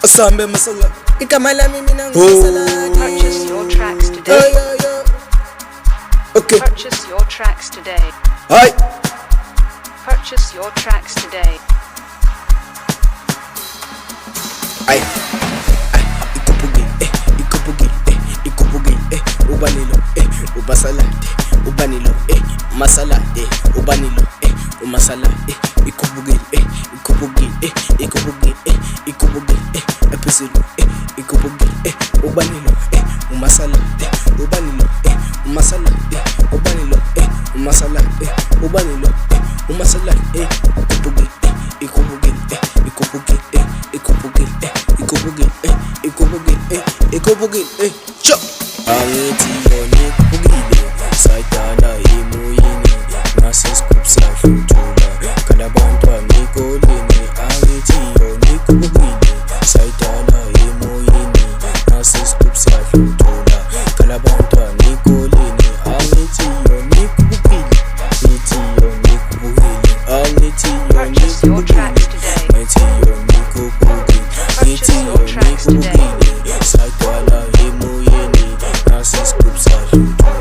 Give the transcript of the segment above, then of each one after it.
Asambe masala igama lami mina Purchase your tracks today. Okay. Purchase your tracks today. Hi. Purchase your tracks today. Ay. Ikubugi, ubanilo, ubasalade, ubanilo, masalade, ubanilo, umasalade, ikubugi, episilo, ikubugi, ubanilo, umasalade, ubanilo, umasalade, ubanilo, umasalade, ubanilo, umasalade, ikubugi, chop. Angithi yona ikubukile sayidala emoyeni nasescoop sahlutula kalabantwana ekoleni. Angithi yona ikubukile sayidala emoyeni nasescoop sahlutula kalabantwana ekoleni. Angithi yona ikubukile, ngithi yona ikubukile, angithi yona ikubukile, ngithi yona ikubukile, ngithi yona ikubukile sayidala emoyeni nasescoop sahlutula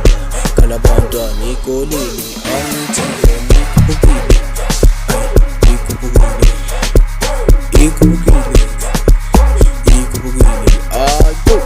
kalabantwana ekoleni. Angithi yona ikubukile, ikubukile, ayo.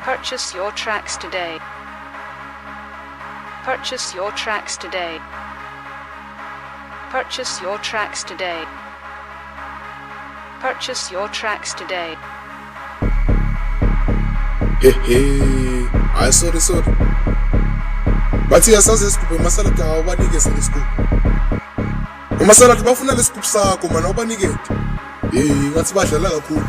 Purchase your tracks today. Purchase your tracks today. Purchase your tracks today. Purchase your tracks today. Hayi sorry bathi yasazi isigubhu emasaladi awubanikeze lesigubhu. Umasaladi bafuna lesigubhu sakho mana awubanikeze. Ngathi badlala kakhulu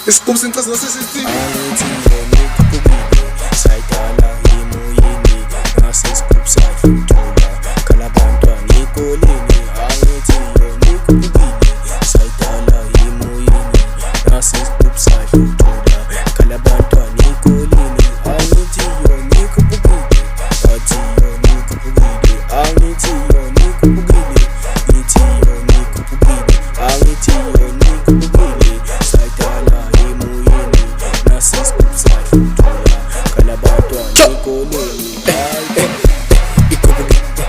isigubhu sincaza nasisithi. Angithi yona ikubukile sayidala emoyeni nasescoop sahlutula kalabantwana ekoleni. Angithi yona ikubukile sayidala emoyeni nasescoop sahlutula kalabantwana ekoleni. Angithi yona ikubukile, bathi yona ikubukile, angithi yona ikubukile, ngithi yona ikubukile, angithi yona ikubukile sayidala emoyeni nasescoop sahlutula kalabantwana ekoleni. Ikubukile,